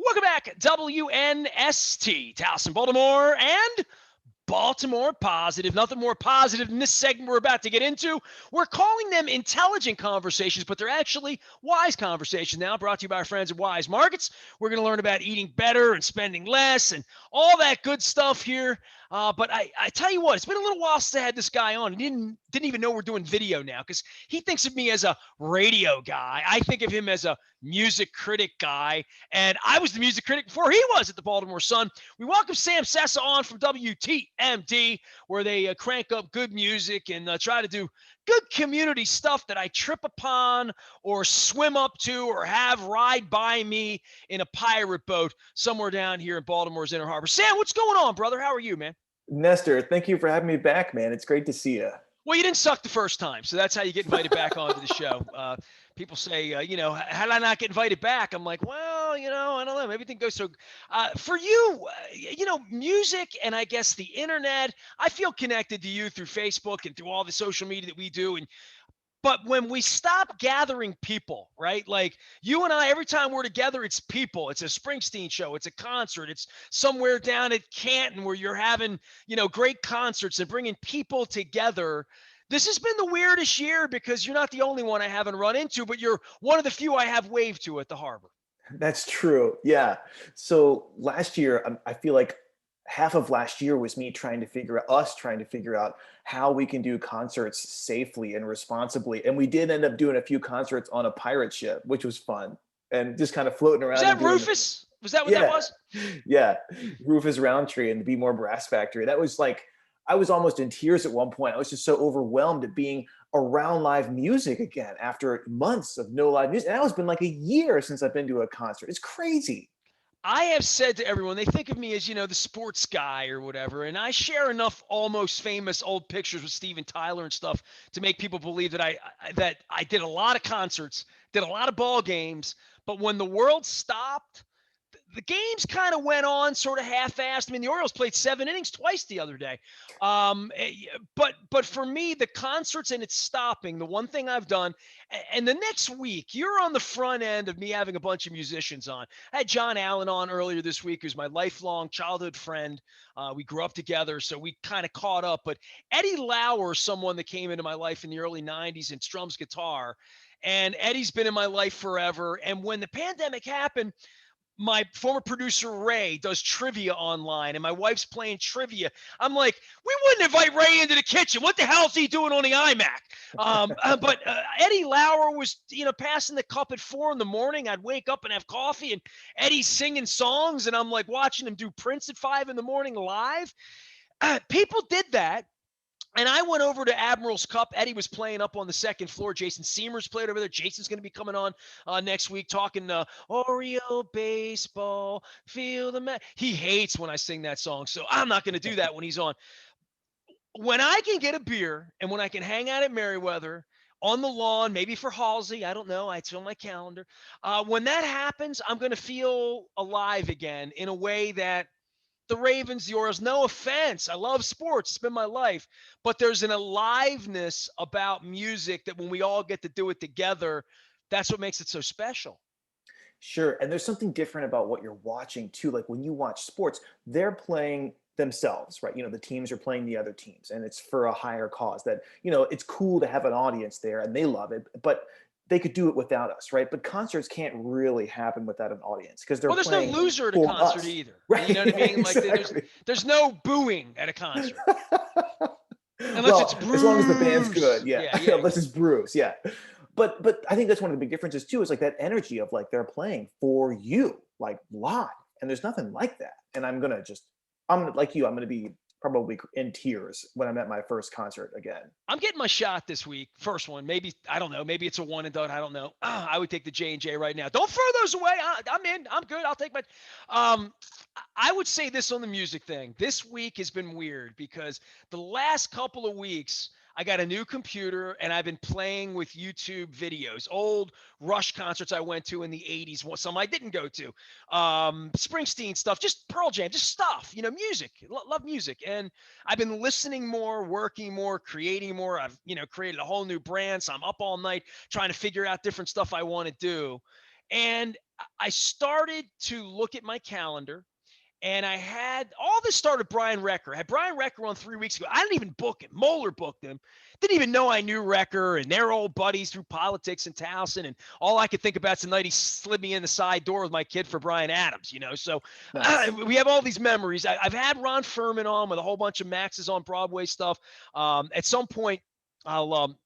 Welcome back, WNST, Towson, Baltimore, and Baltimore Positive. Nothing more positive than this segment we're about to get into. We're calling them intelligent conversations, but they're actually wise conversations now, brought to you by our friends at Wise Markets. We're going to learn about eating better and spending less and all that good stuff here. But I tell you what, it's been a little while since I had this guy on. He didn't even know we're doing video now because he thinks of me as a radio guy. I think of him as a music critic guy, and I was the music critic before he was at the Baltimore Sun. We welcome Sam Sessa on from WTMD, where they crank up good music and try to do good community stuff that I trip upon or swim up to or have ride by me in a pirate boat somewhere down here in Baltimore's Inner Harbor. Sam, what's going on, brother? How are you, man? Nestor, thank you for having me back, man. It's great to see you. Well, you didn't suck the first time, so that's how you get invited back onto the show. People say, how did I not get invited back? I'm like, well, I don't know. Maybe it didn't go so. For you, music and I guess the internet, I feel connected to you through Facebook and through all the social media that we do. But when we stop gathering people, right? Like you and I, every time we're together, it's people. It's a Springsteen show. It's a concert. It's somewhere down at Canton where you're having, great concerts and bringing people together. This has been the weirdest year because you're not the only one I haven't run into, but you're one of the few I have waved to at the harbor. That's true. Yeah. So last year, I feel like half of last year was me trying to figure out how we can do concerts safely and responsibly. And we did end up doing a few concerts on a pirate ship, which was fun and just kind of floating around. Was that Rufus? Was that what that was? Yeah. Rufus Roundtree and the Be More Brass Factory. That was like, I was almost in tears at one point. I was just so overwhelmed at being around live music again after months of no live music. And it's been like a year since I've been to a concert. It's crazy. I have said to everyone, they think of me as, the sports guy or whatever. And I share enough almost famous old pictures with Steven Tyler and stuff to make people believe that I did a lot of concerts, did a lot of ball games. But when the world stopped, the games kind of went on sort of half-assed. I mean, the Orioles played 7 innings twice the other day. But for me, the concerts and it's stopping, the one thing I've done, and the next week, you're on the front end of me having a bunch of musicians on. I had John Allen on earlier this week, who's my lifelong childhood friend. We grew up together, so we kind of caught up. But Eddie Lauer, someone that came into my life in the early 90s and strums guitar. And Eddie's been in my life forever. And when the pandemic happened, my former producer Ray does trivia online and my wife's playing trivia. I'm like, we wouldn't invite Ray into the kitchen. What the hell is he doing on the iMac? But Eddie Lauer was, passing the cup at 4 a.m. I'd wake up and have coffee and Eddie's singing songs. And I'm like watching him do Prince at 5 a.m. live. People did that. And I went over to Admiral's Cup. Eddie was playing up on the second floor. Jason Seamers played over there. Jason's going to be coming on next week talking Oriole baseball, feel the He hates when I sing that song, so I'm not going to do that when he's on. When I can get a beer and when I can hang out at Merriweather on the lawn, maybe for Halsey, I don't know. It's on my calendar. When that happens, I'm going to feel alive again in a way that the Ravens, the Orioles, no offense. I love sports. It's been my life. But there's an aliveness about music that when we all get to do it together, that's what makes it so special. Sure. And there's something different about what you're watching too. Like when you watch sports, they're playing themselves, right? The teams are playing the other teams and it's for a higher cause that, it's cool to have an audience there and they love it, but they could do it without us, right? But concerts can't really happen without an audience because they're there's no loser at a concert either. Right? You know what I mean? Exactly. Like there's no booing at a concert. Unless it's Bruce. As long as the band's good, yeah. Yeah. Unless it's Bruce, yeah. But I think that's one of the big differences too, is like that energy of like they're playing for you, like live, and there's nothing like that. And I'm gonna be probably in tears when I'm at my first concert again. I'm getting my shot this week. First one, maybe, I don't know. Maybe it's a one and done. I don't know. I would take the J&J right now. Don't throw those away. I'm in. I'm good. I'll take my, I would say this on the music thing. This week has been weird because the last couple of weeks, I got a new computer and I've been playing with YouTube videos, old Rush concerts I went to in the 80s, some I didn't go to, Springsteen stuff, just Pearl Jam, just stuff, music, love music. And I've been listening more, working more, creating more. I've, created a whole new brand. So I'm up all night trying to figure out different stuff I want to do. And I started to look at my calendar, and I had all this started Brian Recker. I had Brian Recker on 3 weeks ago. I didn't even book him. Moeller booked him. Didn't even know I knew Recker, and they're old buddies through politics and Towson. And all I could think about tonight, he slid me in the side door with my kid for Brian Adams, So Nice. we have all these memories. I've had Ron Furman on with a whole bunch of Max's on Broadway stuff. At some point, I'll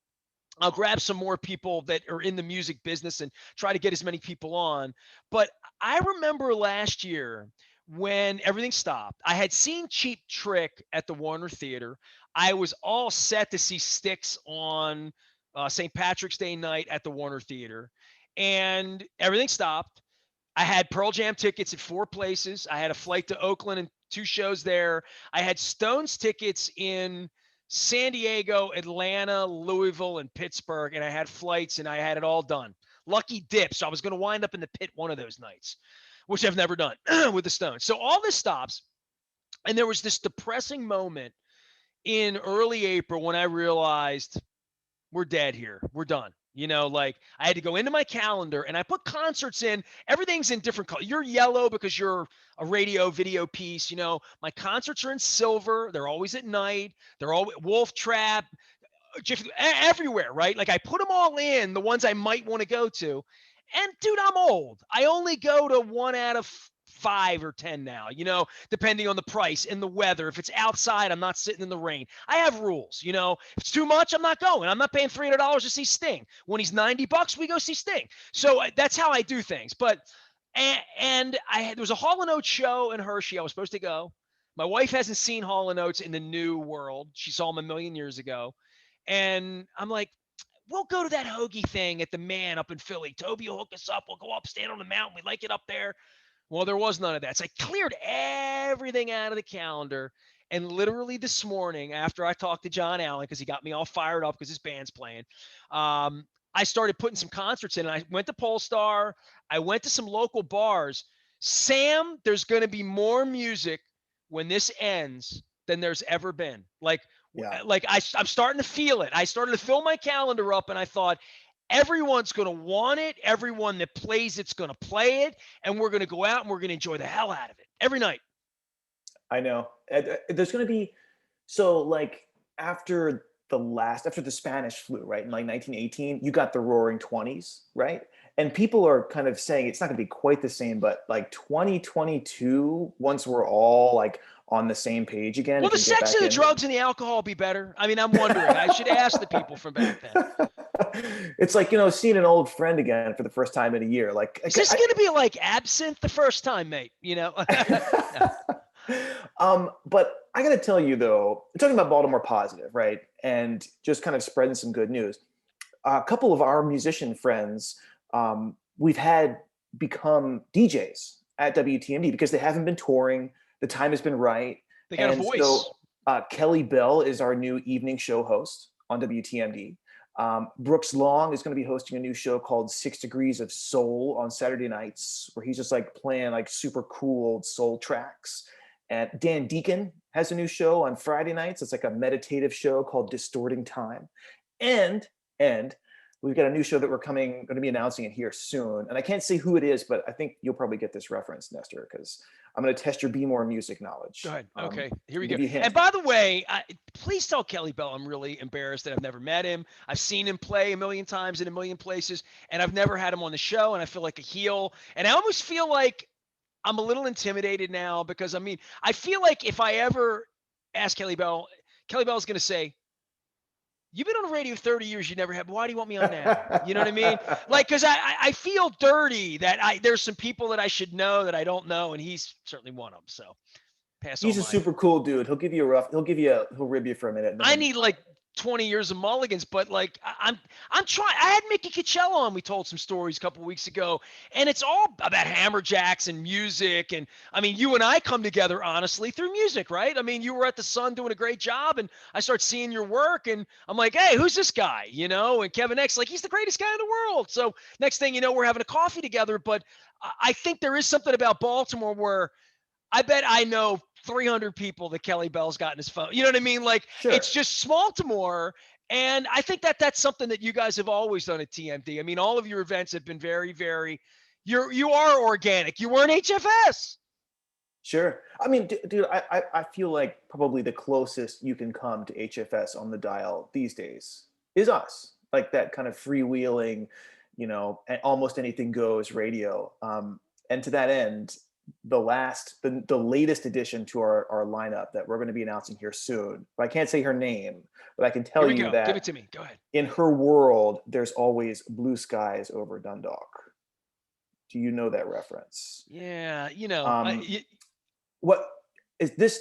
grab some more people that are in the music business and try to get as many people on. But I remember last year when everything stopped, I had seen Cheap Trick at the Warner Theater. I was all set to see Styx on St. Patrick's Day night at the Warner Theater, and everything stopped. I had Pearl Jam tickets at 4 places. I had a flight to Oakland and 2 shows there. I had Stones tickets in San Diego, Atlanta, Louisville, and Pittsburgh, and I had flights, and I had it all done. Lucky dip. So I was going to wind up in the pit one of those nights, which I've never done with the Stones. So all this stops, and there was this depressing moment in early April when I realized we're dead here. We're done. Like I had to go into my calendar and I put concerts in. Everything's in different color. You're yellow because you're a radio video piece. My concerts are in silver. They're always at night. They're always Wolf Trap, everywhere, right? Like I put them all in, the ones I might want to go to. And dude, I'm old. I only go to 1 out of 5 or 10 now, depending on the price and the weather. If it's outside, I'm not sitting in the rain. I have rules, If it's too much, I'm not going. I'm not paying $300 to see Sting. When he's $90, we go see Sting. So that's how I do things. But and there was a Hall & Oates show in Hershey. I was supposed to go. My wife hasn't seen Hall & Oates in the new world. She saw him a million years ago. And I'm like, we'll go to that hoagie thing at the Man up in Philly. Toby will hook us up. We'll go up, stand on the mountain. We like it up there. Well, there was none of that. So I cleared everything out of the calendar. And literally this morning, after I talked to John Allen, because he got me all fired up because his band's playing, I started putting some concerts in. And I went to Polestar. I went to some local bars. Sam, there's going to be more music when this ends than there's ever been. Like Yeah. I'm starting to feel it. I started to fill my calendar up, and I thought, everyone's going to want it. Everyone that plays it's going to play it, and we're going to go out and we're going to enjoy the hell out of it every night. I know. There's going to be, so like after the Spanish flu, right? In like 1918, you got the Roaring 20s, right? And people are kind of saying it's not going to be quite the same, but like 2022, once we're all like on the same page again. Will the sex and the drugs and the alcohol be better? I mean, I'm wondering. I should ask the people from back then. It's like, seeing an old friend again for the first time in a year. Like, is this going to be like absinthe the first time, mate? But I got to tell you, though, talking about Baltimore Positive, right? And just kind of spreading some good news. A couple of our musician friends we've had become DJs at WTMD because they haven't been touring. The time has been right. They got a voice. So Kelly Bell is our new evening show host on WTMD. Brooks Long is going to be hosting a new show called 6 Degrees of Soul on Saturday nights, where he's just like playing like super cool old soul tracks. And Dan Deacon has a new show on Friday nights. It's like a meditative show called Distorting Time. And we've got a new show that we're going to be announcing it here soon. And I can't say who it is, but I think you'll probably get this reference, Nestor, because I'm going to test your Be More music knowledge. Go ahead. Okay, here we go. And by the way, please tell Kelly Bell I'm really embarrassed that I've never met him. I've seen him play a million times in a million places, and I've never had him on the show, and I feel like a heel. And I almost feel like I'm a little intimidated now because, I mean, I feel like if I ever ask Kelly Bell's going to say, you've been on the radio 30 years, you never have. Why do you want me on now? You know what I mean? Like, because I feel dirty that there's some people that I should know that I don't know, and he's certainly one of them. So he's a super cool dude. He'll rib you for a minute. I need like 20 years of mulligans, but like I'm trying. I had Mickey Coachella on. We told some stories a couple of weeks ago, and it's all about hammerjacks and music. And I mean, you and I come together honestly through music, right? I mean, you were at the Sun doing a great job, and I start seeing your work, and I'm like, hey, who's this guy? And Kevin X, like, he's the greatest guy in the world. So next thing you know, we're having a coffee together. But I think there is something about Baltimore where I bet I know 300 people that Kelly Bell's got in his phone. You know what I mean? Like, sure. It's just Baltimore. And I think that's something that you guys have always done at TMD. I mean, all of your events have been very, very, You are organic. You weren't HFS. Sure. I mean, dude, I feel like probably the closest you can come to HFS on the dial these days is us, like that kind of freewheeling, almost anything goes radio. And to that end, the latest addition to our lineup that we're going to be announcing here soon, but I can't say her name, but I can Here tell we you go. Give it that to me. Go ahead. in her world, there's always blue skies over Dundalk. Do you know that reference? Yeah, Um, what is this?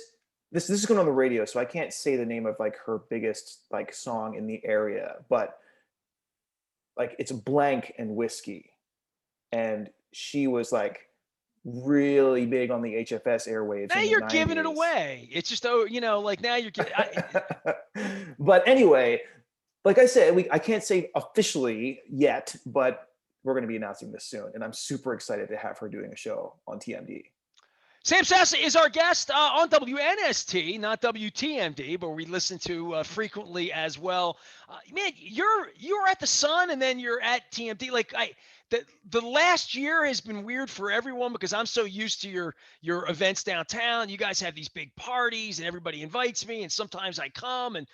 This is going on the radio, so I can't say the name of like her biggest like song in the area, but like it's blank and whiskey, and she was like really big on the HFS airwaves now in the you're giving it 90s. away. It's just, oh, like now you're getting. But anyway, like I said, I can't say officially yet, but we're going to be announcing this soon, and I'm super excited to have her doing a show on TMD. Sam Sessa is our guest on WNST, not WTMD, but we listen to frequently as well. Man, you're at the Sun and then you're at TMD. Like the last year has been weird for everyone because I'm so used to your events downtown. You guys have these big parties and everybody invites me, and sometimes I come and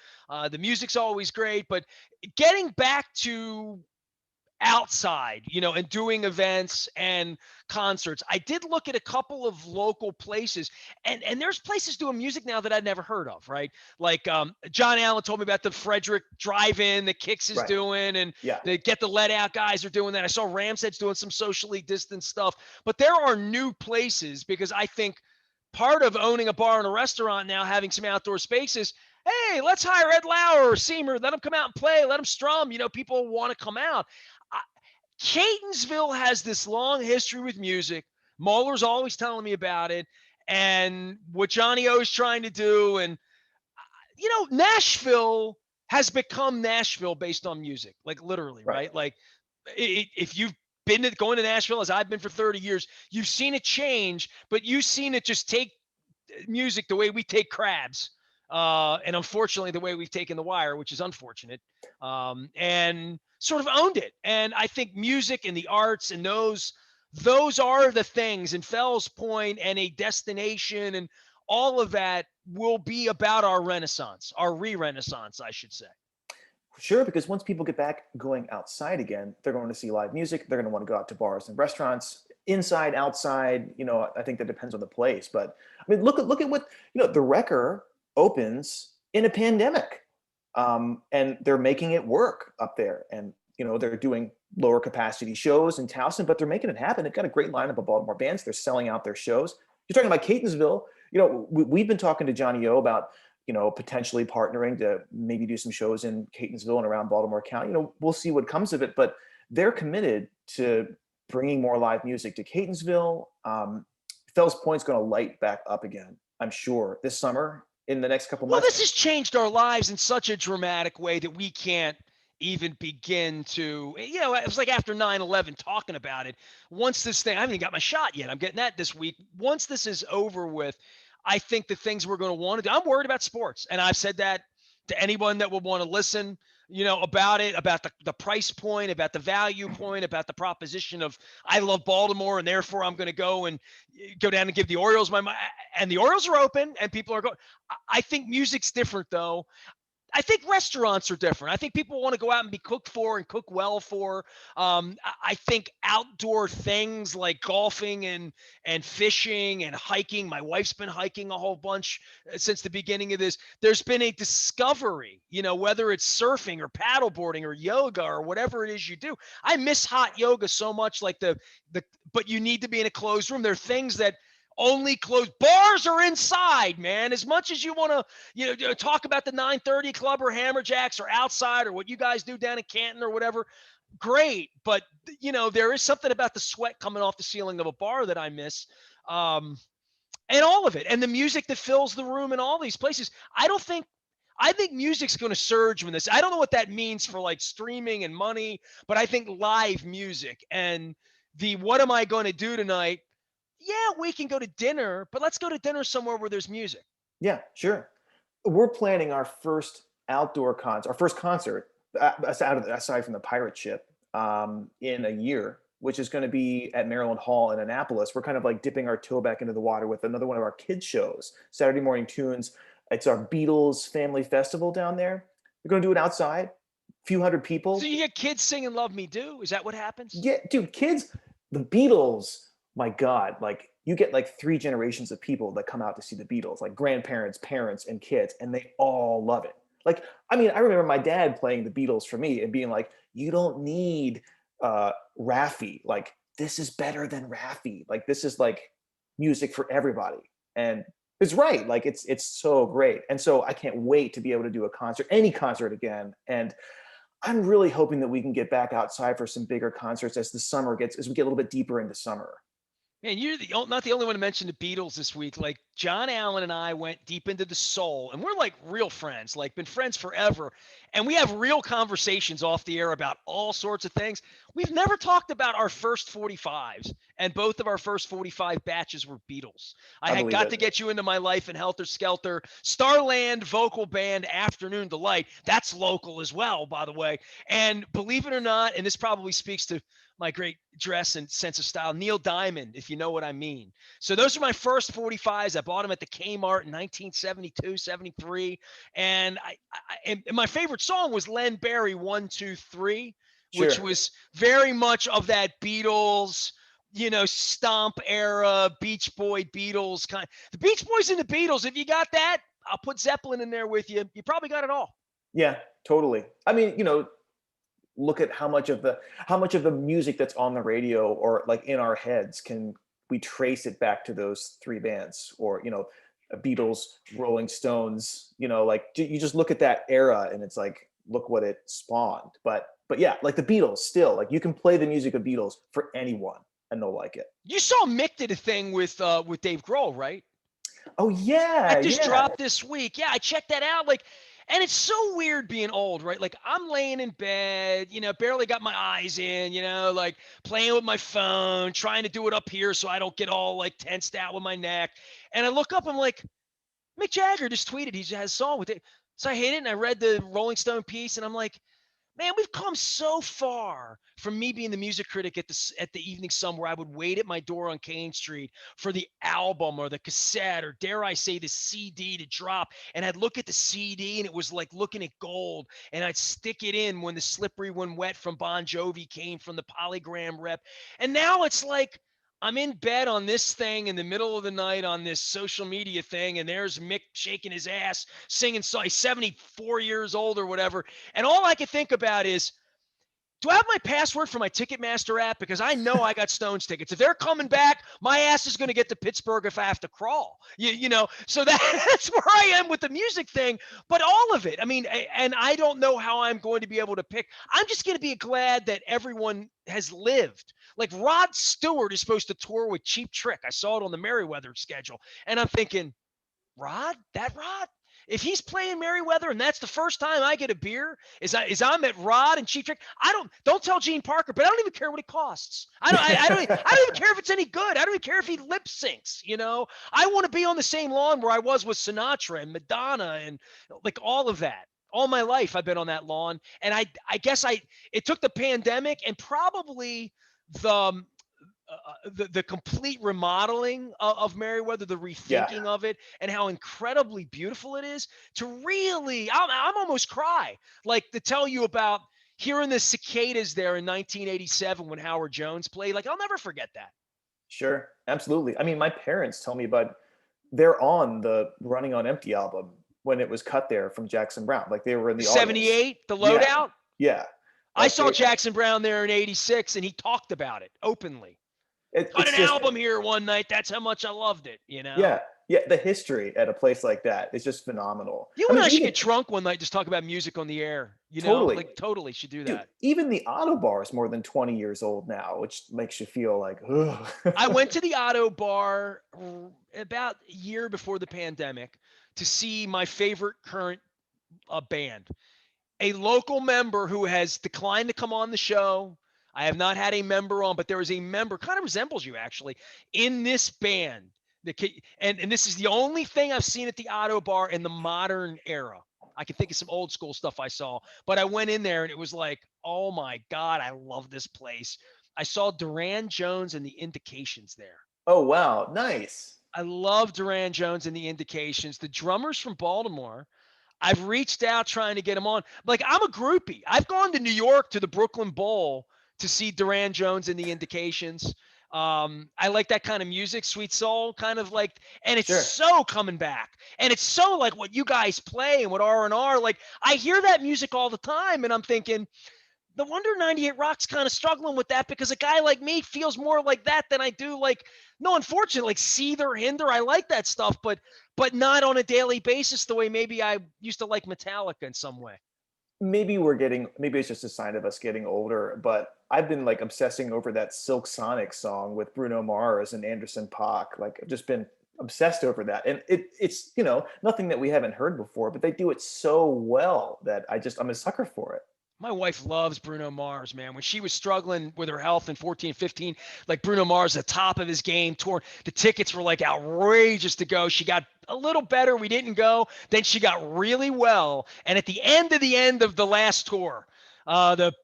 the music's always great. But getting back to outside, and doing events and concerts. I did look at a couple of local places, and there's places doing music now that I'd never heard of, right? Like John Allen told me about the Frederick Drive-In that Kix is Right. doing, and Yeah. the Get the Let Out guys are doing that. I saw Ramsed's doing some socially distanced stuff, but there are new places because I think part of owning a bar and a restaurant now, having some outdoor spaces. Hey, let's hire Ed Lauer or Seymour. Let them come out and play. Let them strum. People want to come out. Catonsville has this long history with music. Mahler's always telling me about it and what Johnny O is trying to do. And, Nashville has become Nashville based on music, like literally, Right. right? Like if you've been going to Nashville as I've been for 30 years, you've seen it change, but you've seen it just take music the way we take crabs. And unfortunately, the way we've taken The Wire, which is unfortunate, and sort of owned it. And I think music and the arts and those are the things. And Fells Point and a destination and all of that will be about our renaissance, our re-renaissance, I should say. Sure, because once people get back going outside again, they're going to see live music. They're going to want to go out to bars and restaurants, inside, outside. I think that depends on the place. But I mean, look at what the Wrecker opens in a pandemic, and they're making it work up there. And they're doing lower capacity shows in Towson, but they're making it happen. They've got a great lineup of Baltimore bands. They're selling out their shows. You're talking about Catonsville. We've been talking to Johnny O about potentially partnering to maybe do some shows in Catonsville and around Baltimore County. We'll see what comes of it, but they're committed to bringing more live music to Catonsville. Fells Point's going to light back up again, I'm sure, this summer in the next couple Well, months. this has changed our lives in such a dramatic way that we can't even begin to, it was like after 9/11 talking about it. Once this thing, I haven't even got my shot yet. I'm getting that this week. Once this is over with, I think the things we're going to want to do, I'm worried about sports. And I've said that to anyone that would want to listen, about it, about the price point, about the value point, about the proposition of I love Baltimore and therefore I'm going to go and go down and give the Orioles my money. And the Orioles are open and people are going. I think music's different though. I think restaurants are different. I think people want to go out and be cooked for and cook well for. I think outdoor things like golfing and fishing and hiking. My wife's been hiking a whole bunch since the beginning of this. There's been a discovery, whether it's surfing or paddleboarding or yoga or whatever it is you do. I miss hot yoga so much, like but you need to be in a closed room. There are things that only closed bars are inside, man. As much as you want to, talk about the 930 club or Hammerjacks or outside or what you guys do down in Canton or whatever, great. But, there is something about the sweat coming off the ceiling of a bar that I miss. And all of it. And the music that fills the room in all these places. I think music's going to surge when this. I don't know what that means for like streaming and money, but I think live music and the what am I going to do tonight? Yeah, we can go to dinner, but let's go to dinner somewhere where there's music. Yeah, sure. We're planning our first outdoor concert, our first concert aside from the pirate ship, in a year. which is going to be at Maryland Hall in Annapolis. We're kind of like dipping our toe back into the water with another one of our kids shows, Saturday Morning Tunes. It's our Beatles family festival down there. We're going to do it outside, a few hundred So people. you get kids singing "Love Me Do"? Is that what happens? Yeah, dude, kids, the Beatles, my God, like you get like three generations of people that come out to see the Beatles, like grandparents, parents, and kids, and they all love it. Like, I mean, I remember my dad playing the Beatles for me and being like, you don't need Raffi. Like, this is better than Raffi. Like, this is like music for everybody. And it's right. Like, it's so great. And so I can't wait to be able to do a concert, any concert again. And I'm really hoping that we can get back outside for some bigger concerts as the summer gets, as we get a little bit deeper into summer. Man, you're not the only one to mention the Beatles this week. Like John Allen and I went deep into the soul, and we're like real friends, like been friends forever. And we have real conversations off the air about all sorts of things. We've never talked about our first 45s, and both of our first 45 batches were Beatles. I I had believe got it. to get you into my life in Helter Skelter, Starland vocal band Afternoon Delight. That's local as well, by the way. And believe it or not, and this probably speaks to my great dress and sense of style, Neil Diamond, if you know what I mean. So those are my first 45s. I bought them at the Kmart in 1972, 73. And and my favorite song was Len Barry 1, 2, 3, which Sure. was very much of that Beatles, stomp era, Beach Boy Beatles kind. The Beach Boys and the Beatles, if you got that, I'll put Zeppelin in there with you. You probably got it all. Yeah, totally. I mean, look at how much of the music that's on the radio or like in our heads can we trace it back to those three bands or Beatles, Rolling Stones, like you just look at that era and it's like look what it spawned. But yeah, like the Beatles still, like you can play the music of Beatles for anyone and they'll like it. You saw Mick did a thing with Dave Grohl, right? Oh yeah, That just yeah. dropped this week. Yeah, I checked that out. Like, and it's so weird being old, right? Like I'm laying in bed, barely got my eyes in, like playing with my phone, trying to do it up here so I don't get all like tensed out with my neck. And I look up, I'm like, Mick Jagger just tweeted he has a song with it. So I hit it and I read the Rolling Stone piece and I'm like, man, we've come so far from me being the music critic at the Evening Sun, where I would wait at my door on Kane Street for the album or the cassette or dare I say the CD to drop, and I'd look at the CD and it was like looking at gold, and I'd stick it in when the Slippery When Wet from Bon Jovi came from the Polygram rep, and now it's like I'm in bed on this thing in the middle of the night on this social media thing, and there's Mick shaking his ass, singing. So he's 74 years old or whatever. And all I could think about is, do I have my password for my Ticketmaster app? Because I know I got Stones tickets. If they're coming back, my ass is going to get to Pittsburgh if I have to crawl. So that's where I am with the music thing. But all of it, I mean, and I don't know how I'm going to be able to pick. I'm just going to be glad that everyone has lived. Like Rod Stewart is supposed to tour with Cheap Trick. I saw it on the Merriweather schedule. And I'm thinking, Rod? That Rod? If he's playing Merriweather and that's the first time I get a beer, is I'm at Rod and Cheap Trick. I don't tell Gene Parker, but I don't even care what it costs. I don't even care if it's any good. I don't even care if he lip syncs. I want to be on the same lawn where I was with Sinatra and Madonna and like all of that. All my life I've been on that lawn, and I guess it took the pandemic and probably the the complete remodeling of Merriweather, the Yeah, rethinking of it, and how incredibly beautiful it is to really, I'm almost cry, like to tell you about hearing the cicadas there in 1987 when Howard Jones played. Like I'll never forget that. sure. Absolutely. I mean, my parents tell me about they're on the Running on Empty album when it was cut there from Jackson Brown. Like they were in The the audience. 78, the Yeah, loadout. yeah. I Like saw they, Jackson Brown there in 86 and he talked about it openly. Cut it's an just album here one night. That's how much I loved it. yeah, yeah. The history at a place like that is just phenomenal. You I and mean, I should even get drunk one night, just talk about music on the air. totally, Like totally should do dude. that. Even the Auto Bar is more than 20 years old now, which makes you feel like, ugh. I went to the Auto Bar about a year before the pandemic to see my favorite current band, a local member who has declined to come on the show. I have not had a member on, but there is a member, kind of resembles you actually, in this band. And this is the only thing I've seen at the Auto Bar in the modern era. I can think of some old school stuff I saw, but I went in there and it was like, oh my God, I love this place. I saw Duran Jones and the Indications there. Oh wow, nice. I love Duran Jones and the Indications. The drummers from Baltimore, I've reached out trying to get them on. Like, I'm a groupie. I've gone to New York to the Brooklyn Bowl to see Duran Jones and the Indications. I like that kind of music, sweet soul, kind of like, and it's Sure. so coming back, and it's so like what you guys play and what R&R. Like, I hear that music all the time, and I'm thinking, the Wonder 98 Rock's kind of struggling with that because a guy like me feels more like that than I do like, no, unfortunately, like Seether, Hinder. I like that stuff, but not on a daily basis the way maybe I used to like Metallica in some way. Maybe it's just a sign of us getting older, but I've been like obsessing over that Silk Sonic song with Bruno Mars and Anderson .Paak. Like I've just been obsessed over that. And it's, nothing that we haven't heard before, but they do it so well that I'm a sucker for it. My wife loves Bruno Mars, man. When she was struggling with her health in 14, 15, like Bruno Mars, the top of his game, tour, the tickets were like outrageous to go. She got a little better. We didn't go. Then she got really well. And at the end of the last tour, the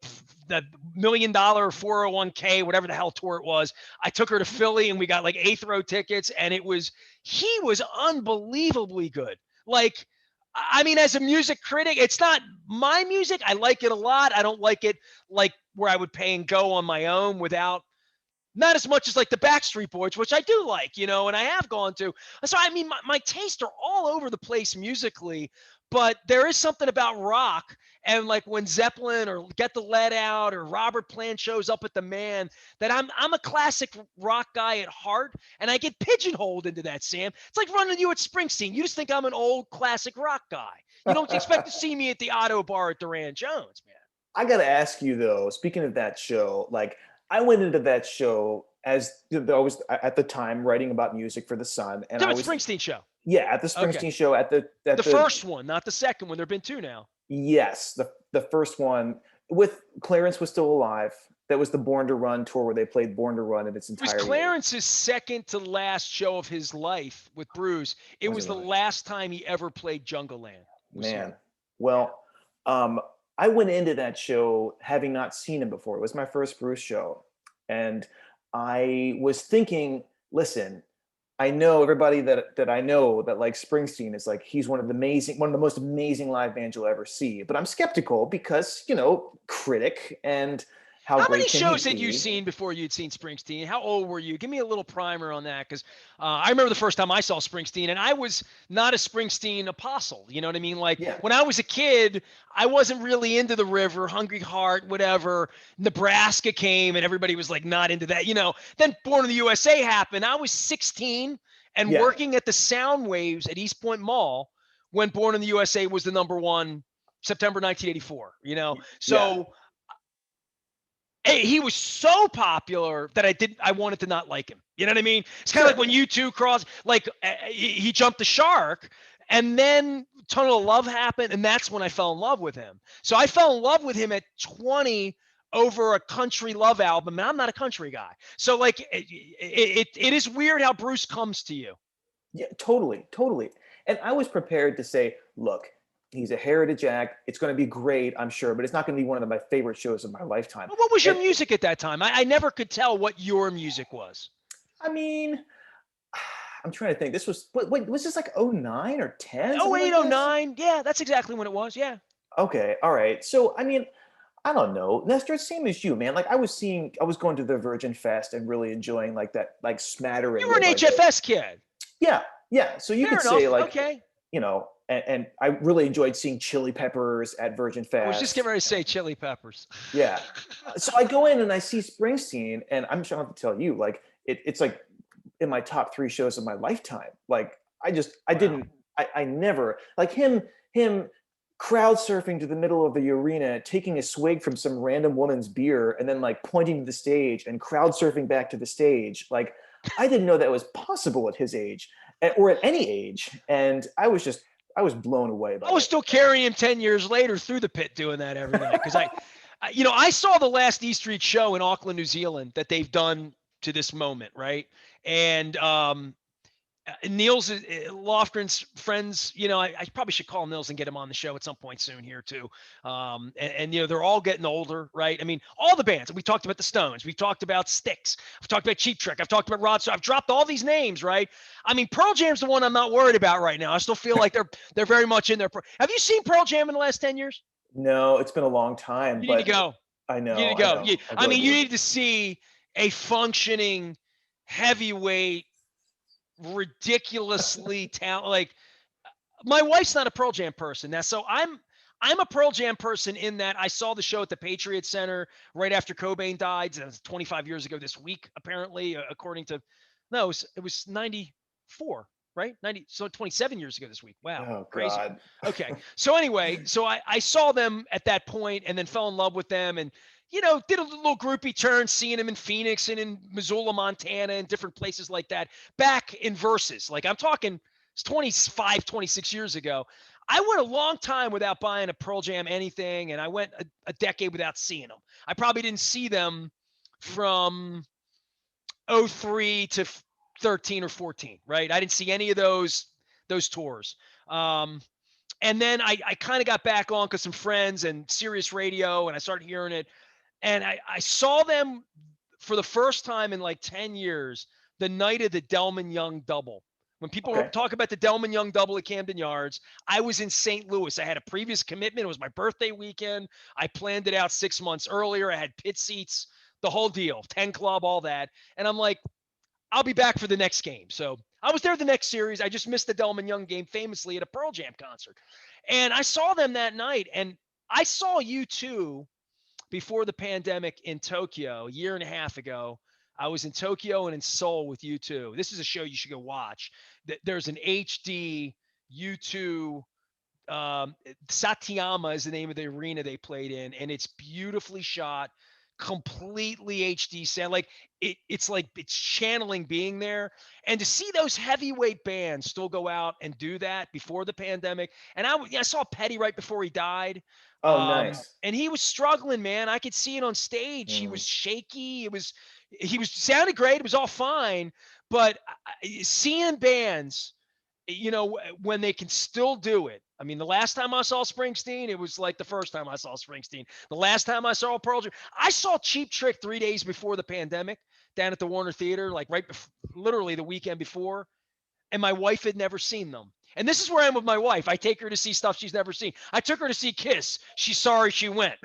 $1 million 401k, whatever the hell tour it was, I took her to Philly and we got like eighth row tickets. And he was unbelievably good. Like, I mean, as a music critic, it's not my music. I like it a lot. I don't like it like where I would pay and go on my own without, not as much as like the Backstreet Boys, which I do like, and I have gone to. So, I mean, my tastes are all over the place musically, but there is something about rock. And like when Zeppelin or Get the Lead Out or Robert Plant shows up at the Man, that I'm a classic rock guy at heart, and I get pigeonholed into that, Sam. It's like running you at Springsteen. You just think I'm an old classic rock guy. You don't expect to see me at the Auto Bar at Duran Jones, man. I got to ask you though, speaking of that show, like I went into that show as I was at the time writing about music for the Sun, and Do I it, was Springsteen show. yeah at the Okay. Springsteen show at The the first one, not the second one. There have been two now. yes the first one with Clarence was still alive. That was the Born to Run tour where they played Born to Run in its It was entirety. Clarence's second to last show of his life with Bruce. It Was it was the really? last time he ever played Jungle Land. Was here. Man, well, I went into that show having not seen him before. It was my first Bruce show, and I was thinking, listen, I know everybody that I know that like Springsteen is like he's one of the most amazing live bands you'll ever see. But I'm skeptical because critic and how How great many can he shows had you be? seen before you'd seen Springsteen? How old were you? Give me a little primer on that, because I remember the first time I saw Springsteen, and I was not a Springsteen apostle. You know what I mean? Like Yeah, when I was a kid, I wasn't really into the River, Hungry Heart, whatever. Nebraska came, and everybody was like not into that. Then Born in the USA happened. I was 16 and yeah, working at the Sound Waves at East Point Mall when Born in the USA was the number one, September 1984. yeah. So he was so popular that I wanted to not like him. You know what I mean? It's kind of like Sure. when you two cross, like he jumped the shark, and then Tunnel of Love happened, and that's when I fell in love with him. So I fell in love with him at 20 over a country love album, and I'm not a country guy. So like it is weird how Bruce comes to you. Yeah, totally, totally. And I was prepared to say, look, he's a heritage act. It's going to be great, I'm sure, but it's not going to be one of my favorite shows of my lifetime. What was your And music at that time? I never could tell what your music was. I mean, I'm trying to think. This was wait, was this like '09 or 10, Oh something eight, like oh this? nine, yeah, that's exactly when it was. Yeah. Okay, all right. So I mean, I don't know, Nestor. Same as you, man. Like I was going to the Virgin Fest and really enjoying like that, like You smattering were an of like, HFS kid. yeah, yeah. So you Fair could say enough. like, Okay. and I really enjoyed seeing Chili Peppers at Virgin I was just getting Fest. ready to say Chili Peppers. Yeah. So I go in and I see Springsteen, and I'm sure I have to tell you, like it's like in my top three shows of my lifetime. Like I Wow. didn't, I never like him crowd surfing to the middle of the arena, taking a swig from some random woman's beer, and then like pointing to the stage and crowd surfing back to the stage. Like I didn't know that was possible at his age or at any age, and I was blown away by I was it. still carrying him 10 years later through the pit doing that every night because I saw the last E Street show in Auckland, New Zealand that they've done to this moment, right? And Niels Lofgren's friends, I probably should call Niels and get him on the show at some point soon here too. And they're all getting older, right? I mean, all the bands. We talked about the Stones. We talked about Styx. I've talked about Cheap Trick. I've talked about Rod. So I've dropped all these names, right? I mean, Pearl Jam's the one I'm not worried about right now. I still feel like they're very much in there. Have you seen Pearl Jam in the last 10 years? No, it's been a long time, You need to but go. I You need know, to I go. know, I I really mean, you do. need to see a functioning heavyweight, ridiculously talented. Like, my wife's not a Pearl Jam person now, so I'm a Pearl Jam person in that I saw the show at the Patriot Center right after Cobain died. It was 25 years ago this week, apparently, according to no, it was 94, right? 90, so 27 years ago this week. Wow, Oh crazy. God. Okay, so anyway, so I saw them at that point and then fell in love with them and did a little groupie turn, seeing them in Phoenix and in Missoula, Montana, and different places like that. Back in Versus, like I'm talking, it's 25, 26 years ago. I went a long time without buying a Pearl Jam anything, and I went a decade without seeing them. I probably didn't see them from '03 to 13 or 14, right? I didn't see any of those tours. And then I kind of got back on because some friends and Sirius Radio, and I started hearing it. And I saw them for the first time in like 10 years, the night of the Delman Young double. When people Okay. talk about the Delman Young double at Camden Yards, I was in St. Louis. I had a previous commitment. It was my birthday weekend. I planned it out 6 months earlier. I had pit seats, the whole deal, 10 Club, all that. And I'm like, I'll be back for the next game. So I was there the next series. I just missed the Delman Young game famously at a Pearl Jam concert. And I saw them that night. And I saw U2 before the pandemic in Tokyo a year and a half ago. I was in Tokyo and in Seoul with U2. This is a show you should go watch. There's an HD U2. Satyama is the name of the arena they played in, and it's beautifully shot, completely HD sound. Like it's like it's channeling being there. And to see those heavyweight bands still go out and do that before the pandemic. And I saw Petty right before he died. Oh, nice. And he was struggling, man. I could see it on stage. He Mm. was shaky. He was sounded great. It was all fine. But seeing bands, when they can still do it. I mean, the last time I saw Springsteen, it was like the first time I saw Springsteen. The last time I saw Pearl Jam, I saw Cheap Trick 3 days before the pandemic down at the Warner Theater, like literally the weekend before. And my wife had never seen them. And this is where I am with my wife. I take her to see stuff she's never seen. I took her to see Kiss. She's sorry she went.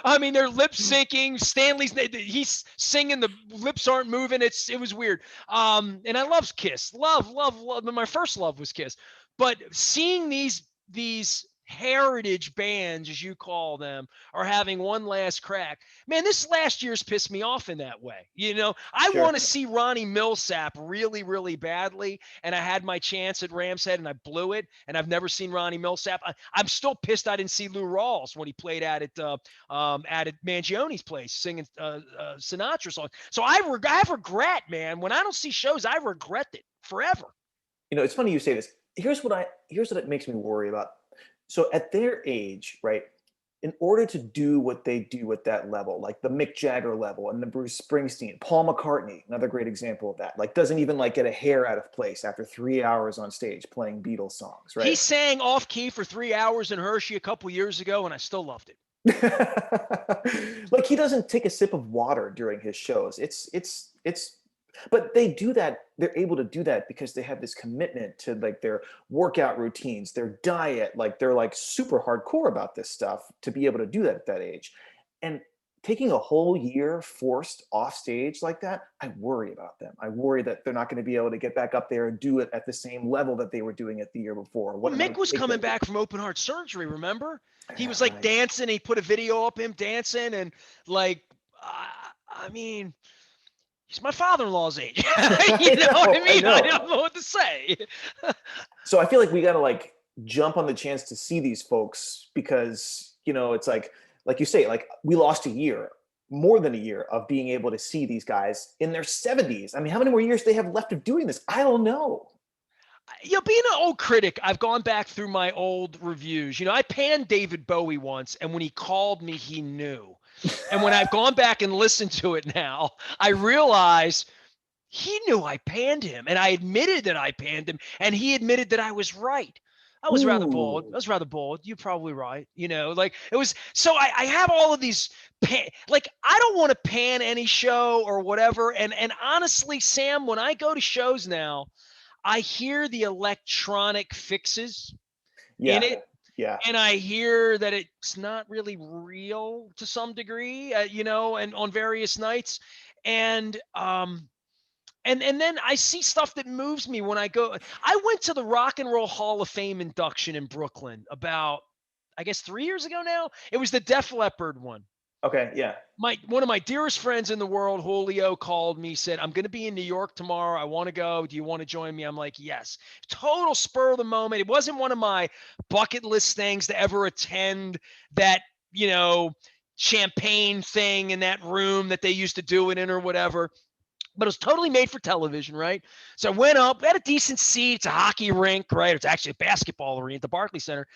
I mean, they're lip syncing. He's singing. The lips aren't moving. It was weird. And I love Kiss. Love. My first love was Kiss. But seeing these heritage bands, as you call them, are having one last crack. Man, this last year's pissed me off in that way. I Sure. want to see Ronnie Millsap really, really badly, and I had my chance at Rams Head and I blew it, and I've never seen Ronnie Millsap. I'm still pissed I didn't see Lou Rawls when he played at Mangione's place singing Sinatra songs. So I have regret, man. When I don't see shows, I regret it forever. It's funny you say this. Here's what it makes me worry about. So at their age, right, in order to do what they do at that level, like the Mick Jagger level and the Bruce Springsteen, Paul McCartney, another great example of that, like doesn't even like get a hair out of place after 3 hours on stage playing Beatles songs, He right? sang off key for 3 hours in Hershey a couple years ago, and I still loved it. Like he doesn't take a sip of water during his shows. It's but they do that. They're able to do that because they have this commitment to like their workout routines, their diet. Like they're like super hardcore about this stuff to be able to do that at that age. And taking a whole year forced off stage like that, I worry about them. I worry that they're not going to be able to get back up there and do it at the same level that they were doing it the year before. Well, Mick was coming back from open heart surgery, remember? He was like Right. dancing. He put a video up him dancing, and like, I mean, he's my father-in-law's age. You know what I mean? I don't know what to say. So I feel like we got to like jump on the chance to see these folks because, it's like you say, like we lost a year, more than a year of being able to see these guys in their 70s. I mean, how many more years do they have left of doing this? I don't know. Being an old critic, I've gone back through my old reviews. I panned David Bowie once, and when he called me, he knew. And when I've gone back and listened to it now, I realize he knew I panned him, and I admitted that I panned him, and he admitted that I was right. I was rather bold. I Ooh. was rather bold. You're probably right. Like it was. So I have all of these like I don't want to pan any show or whatever. And honestly, Sam, when I go to shows now, I hear the electronic fixes in Yeah. it, Yeah. and I hear that it's not really real to some degree, and on various nights, and and then I see stuff that moves me when I go. I went to the Rock and Roll Hall of Fame induction in Brooklyn about, I guess, 3 years ago now. It was the Def Leppard one. Okay. Yeah. One of my dearest friends in the world, Julio, called me, said, I'm going to be in New York tomorrow. I want to go. Do you want to join me? I'm like, yes. Total spur of the moment. It wasn't one of my bucket list things to ever attend that, you know, champagne thing in that room that they used to do it in or whatever. But it was totally made for television, right? So I went up, had a decent seat. It's a hockey rink, right? It's actually a basketball arena at the Barclays Center.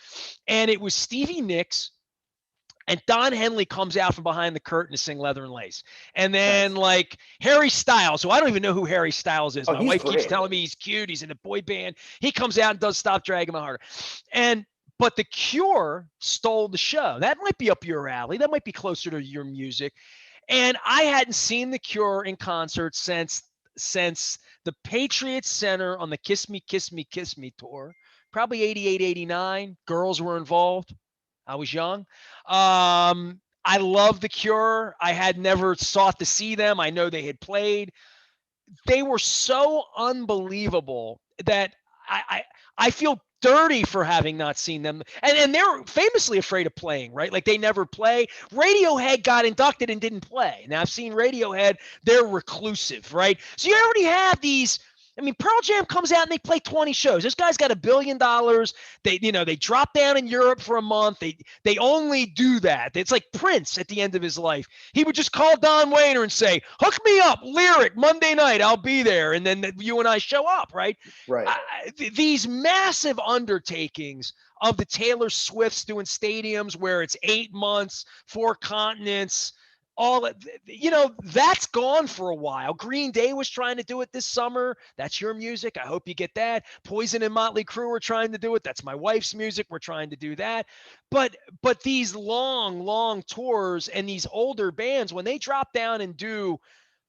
And it was Stevie Nicks, and Don Henley comes out from behind the curtain to sing Leather and Lace. And then Nice. like Harry Styles, who I don't even know who Harry Styles is. Oh, My he's wife keeps great. telling me he's cute. He's in a boy band. He comes out and does Stop Dragging My Heart. And but The Cure stole the show. That might be up your alley. That might be closer to your music. And I hadn't seen The Cure in concert since the Patriots Center on the Kiss Me, Kiss Me, Kiss Me tour, probably 88, 89. Girls were involved. I was young. I love The Cure. I had never sought to see them. I know they had played. They were so unbelievable that I I, I feel dirty for having not seen them. And they're famously afraid of playing, right? Like they never play. Radiohead got inducted and didn't play. Now I've seen Radiohead, they're reclusive, right? So you already have these. I mean, Pearl Jam comes out and they play 20 shows. This guy's got $1 billion. They drop down in Europe for a month. They only do that. It's like Prince at the end of his life. He would just call Don Wainer and say, "Hook me up, Lyric, Monday night. I'll be there." And then you and I show up, right? Right. These massive undertakings of the Taylor Swifts doing stadiums where it's 8 months, 4 continents, all that's gone for a while. Green Day was trying to do it this summer. That's your music. I hope you get that. Poison and Motley Crue are trying to do it. That's my wife's music. We're trying to do that. But these long tours and these older bands, when they drop down and do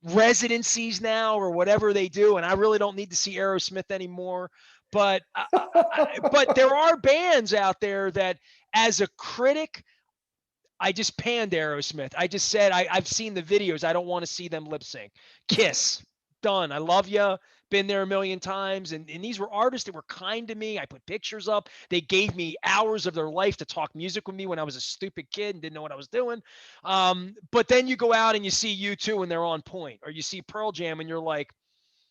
residencies now or whatever they do, and I really don't need to see Aerosmith anymore, but but there are bands out there that, as a critic, I just panned Aerosmith. I just said I've seen the videos. I don't want to see them lip sync. Kiss, done. I love you. Been there a million times. And these were artists that were kind to me. I put pictures up. They gave me hours of their life to talk music with me when I was a stupid kid and didn't know what I was doing. But then you go out and you see U2 and they're on point, or you see Pearl Jam and you're like,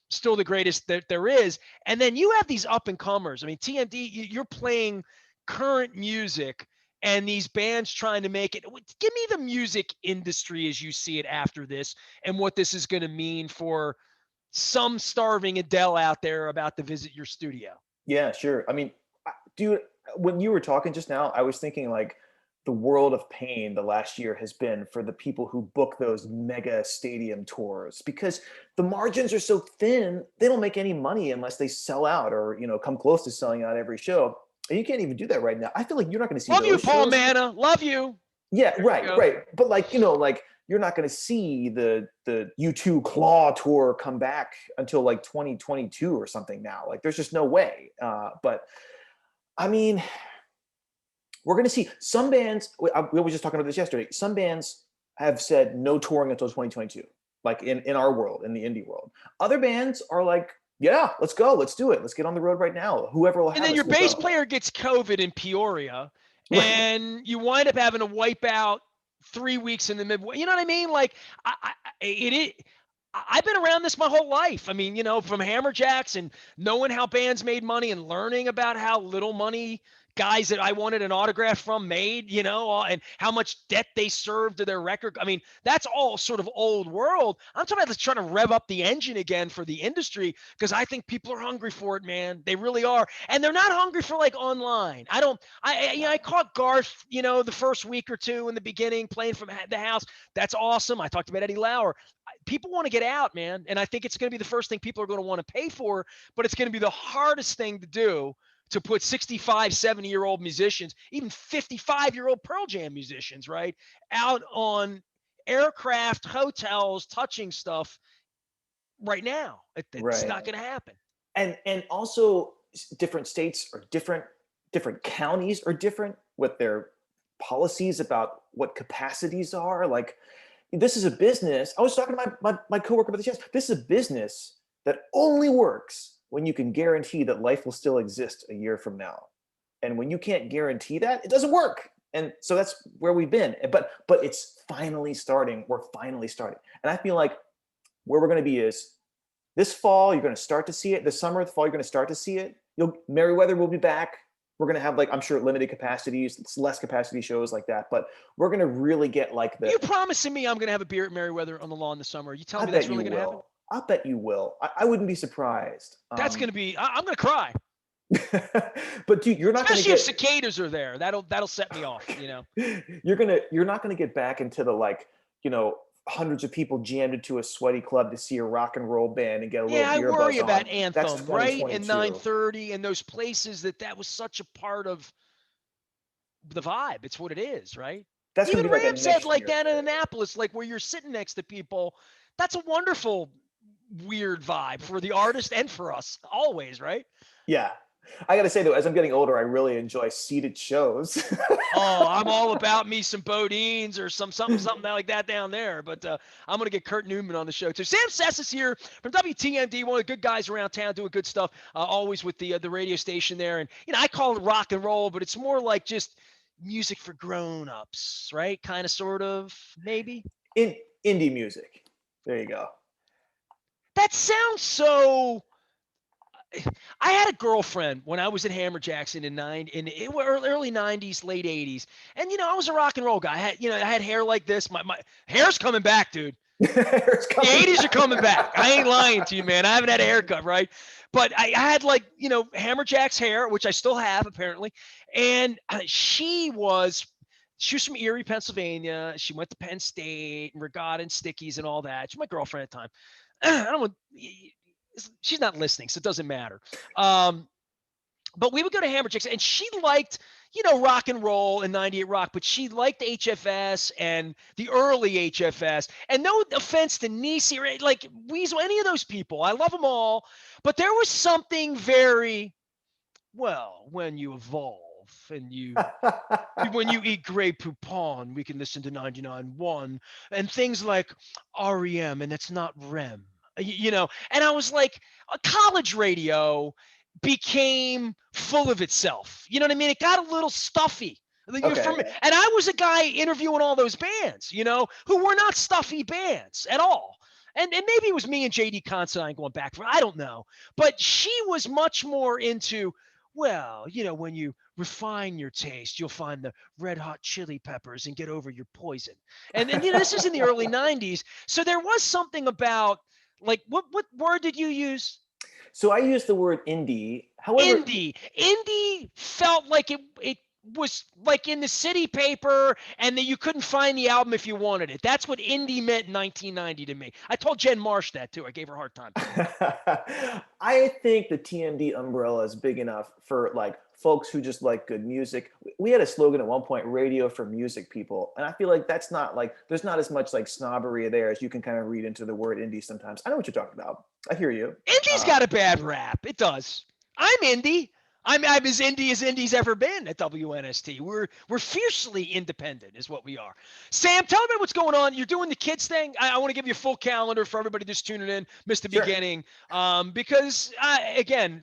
still the greatest that there is. And then you have these up and comers. I mean, TMD, you're playing current music and these bands trying to make it. Give me the music industry as you see it after this, and what this is going to mean for some starving Adele out there about to visit your studio. Yeah, sure. I mean, dude, when you were talking just now, I was thinking like the world of pain the last year has been for the people who book those mega stadium tours, because the margins are so thin, they don't make any money unless they sell out or, come close to selling out every show. And you can't even do that right now. I feel like you're not going to see Love you, those Paul shows. Manna. Love you. Yeah, There you right, go. right. But like you're not going to see the U2 Claw tour come back until like 2022 or something now. Like there's just no way. But I mean, we're going to see some bands. We were just talking about this yesterday. Some bands have said no touring until 2022, like in our world, in the indie world. Other bands are like, yeah, let's go. Let's do it. Let's get on the road right now. Whoever will And have then us your will bass go. player gets COVID in Peoria, Right. and you wind up having to wipe out 3 weeks in the Midwest. You know what I mean? Like, I've been around this my whole life. I mean, from Hammerjacks and knowing how bands made money and learning about how little money guys that I wanted an autograph from made, and how much debt they served to their record. I mean, that's all sort of old world. I'm talking about trying to rev up the engine again for the industry because I think people are hungry for it, man. They really are. And they're not hungry for like online. I caught Garth, the first week or two in the beginning playing from the house. That's awesome. I talked about Eddie Lauer. People want to get out, man. And I think it's going to be the first thing people are going to want to pay for, but it's going to be the hardest thing to do to put 65, 70-year-old musicians, even 55-year-old Pearl Jam musicians, right, out on aircraft, hotels, touching stuff right now. It's Right. not going to happen. And also different states are different counties are different with their policies about what capacities are. Like, this is a business. I was talking to my coworker about this. Yes, this is a business that only works when you can guarantee that life will still exist a year from now. And when you can't guarantee that, it doesn't work. And so that's where we've been. But it's finally starting. We're finally starting. And I feel like where we're going to be is this fall, you're going to start to see it. This summer, the fall, you're going to start to see it. Merriweather will be back. We're going to have, like, I'm sure, limited capacities, less capacity shows like that. But we're going to really get like You promising me I'm going to have a beer at Merriweather on the lawn this summer? You telling I me that's bet you really going to happen? will. I bet you will. I wouldn't be surprised. That's going to be. I'm going to cry, But dude, you're not going to especially if get cicadas are there. That'll set me off. you're not going to get back into the, like, hundreds of people jammed into a sweaty club to see a rock and roll band and get a little Yeah, I beer worry buzz about on. That's Anthem, right? And 2022. 9:30 and those places that was such a part of the vibe. It's what it is, right? That's going Even to be like a Rams said next like year that in thing. Annapolis, like where you're sitting next to people. That's a wonderful, weird vibe for the artist and for us always, right? Yeah. I got to say though, as I'm getting older, I really enjoy seated shows. Oh, I'm all about me some Bodines or something like that down there. But I'm gonna get Kurt Newman on the show too. Sam Sessa's here from WTMD, one of the good guys around town doing good stuff. Always with the radio station there, and I call it rock and roll, but it's more like just music for grown-ups, right? Kind of, sort of, maybe. In indie music. There you go. That sounds so. I had a girlfriend when I was at Hammer Jackson in early '90s, late '80s, and I was a rock and roll guy. I had hair like this. My hair's coming back, dude. It's The coming '80s are back. coming back. I ain't lying to you, man. I haven't had a haircut, right? But I had, like, Hammer Jack's hair, which I still have apparently, and she was from Erie, Pennsylvania. She went to Penn State and Regatta and Stickies and all that. She's my girlfriend at the time. I don't want. She's not listening, so it doesn't matter. Um, but we would go to Hammer Chicks, and she liked, rock and roll and 98 rock, but she liked HFS and the early HFS. And no offense to Niecy or like Weasel, any of those people. I love them all. But there was something very, well, when you evolve and when you eat Grey Poupon, we can listen to 99.1 and things like REM, and it's not REM. And I was like, a college radio became full of itself. You know what I mean? It got a little stuffy. Okay. And I was a guy interviewing all those bands, who were not stuffy bands at all. And maybe it was me and JD Considine going back for, I don't know. But she was much more into, well, when you refine your taste, you'll find the red hot chili peppers and get over your poison. And this is in the early 90s. So there was something about, like, what word did you use? So I use the word indie. However, Indie felt like it was like in the city paper and that you couldn't find the album if you wanted it. That's what indie meant in 1990 to me. I told Jen Marsh that too. I gave her a hard time. I think the TMD umbrella is big enough for, like, folks who just like good music. We had a slogan at one point, radio for music people. And I feel like that's not, like, there's not as much like snobbery there as you can kind of read into the word indie sometimes. I know what you're talking about. I hear you. Indie's got a bad rap. It does. I'm indie. I'm as indie as indie's ever been at WNST. We're fiercely independent, is what we are. Sam, tell me what's going on. You're doing the kids thing. I want to give you a full calendar for everybody just tuning in, missed the Sure. beginning, because again,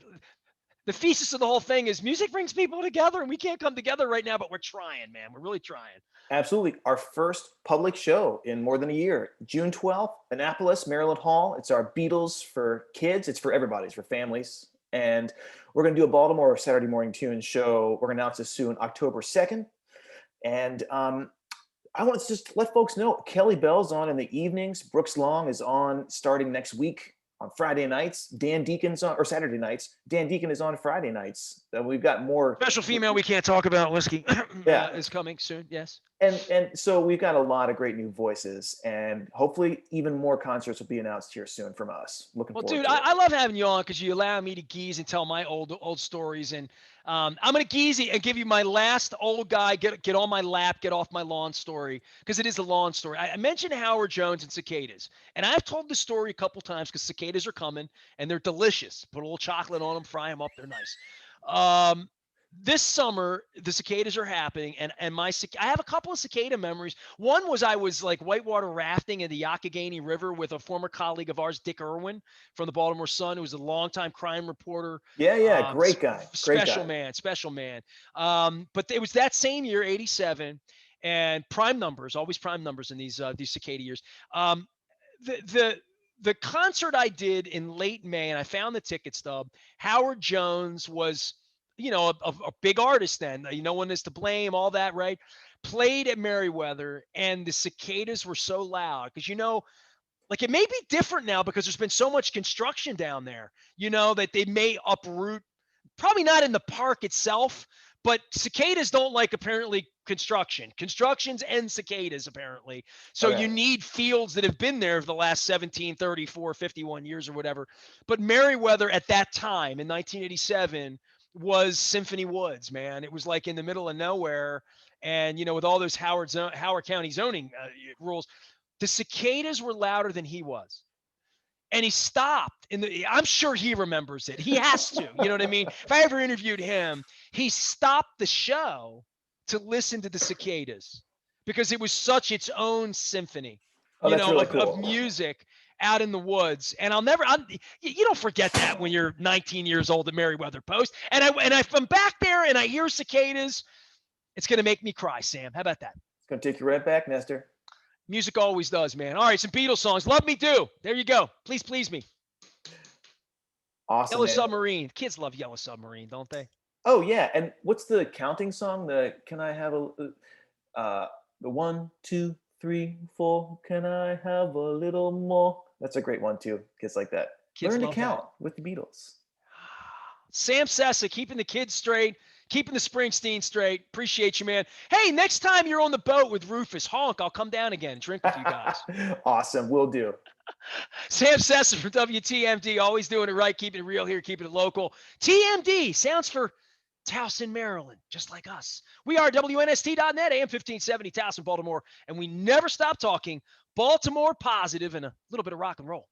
the thesis of the whole thing is music brings people together, and we can't come together right now, but we're trying, man. We're really trying. Absolutely. Our first public show in more than a year, June 12th, Annapolis, Maryland Hall. It's our Beatles for kids. It's for everybody. It's for families. And we're going to do a Baltimore Saturday Morning Tune show. We're going to announce this soon, October 2nd. And I want to just let folks know Kelly Bell's on in the evenings. Brooks Long is on starting next week on Friday nights. Dan Deacon's on, or Saturday nights. Dan Deacon is on Friday nights. We've got more. Special female we can't talk about, Whiskey, Yeah. is coming soon. Yes. And so we've got a lot of great new voices, and hopefully even more concerts will be announced here soon from us. Looking Well, forward dude, to it. I love having you on because you allow me to geese and tell my old stories. And I'm gonna geese and give you my last old guy get on my lap, get off my lawn story, because it is a lawn story. I mentioned Howard Jones and cicadas, and I've told the story a couple times because cicadas are coming and they're delicious. Put a little chocolate on them, fry them up, they're nice. Um, this summer the cicadas are happening, and I have a couple of cicada memories. One was I was like whitewater rafting in the Yakagani River with a former colleague of ours, Dick Irwin from the Baltimore Sun, who was a longtime crime reporter. Yeah, great guy. Great Special guy. man, special man. But it was that same year, 87, and prime numbers, always prime numbers in these cicada years. The the concert I did in late May, and I found the ticket stub. Howard Jones was, a big artist then. No one is to blame, all that, right? Played at Merriweather, and the cicadas were so loud because, like, it may be different now because there's been so much construction down there, that they may uproot, probably not in the park itself, but cicadas don't like apparently constructions and cicadas apparently. So Okay. you need fields that have been there for the last 17, 34, 51 years or whatever. But Merriweather at that time in 1987 was Symphony Woods, man. It was like in the middle of nowhere. And, with all those Howard County zoning rules, the cicadas were louder than he was. And he stopped I'm sure he remembers it. He has to, you know what I mean? If I ever interviewed him, he stopped the show to listen to the cicadas because it was such its own symphony, Oh, that's really of cool. music out in the woods. And you don't forget that when you're 19 years old at Merriweather Post. And if I'm back there and I hear cicadas, it's going to make me cry, Sam. How about that? It's going to take you right back, Nestor. Music always does, man. All right, some Beatles songs. Love Me Do. There you go. Please, please me. Awesome, Yellow man. Submarine. Kids love Yellow Submarine, don't they? Oh yeah, and what's the counting song? Can I have the 1, 2, 3, 4? Can I have a little more? That's a great one too. Kids like that. Kids Learn to love count that. with the Beatles. Sam Sessa, keeping the kids straight, keeping the Springsteen straight. Appreciate you, man. Hey, next time you're on the boat with Rufus, honk, I'll come down again and drink with you guys. Awesome, will do. Sam Sessa from WTMD, always doing it right, keeping it real here, keeping it local. TMD sounds for Towson, Maryland, just like us. We are WNST.net, AM 1570, Towson, Baltimore, and we never stop talking Baltimore positive and a little bit of rock and roll.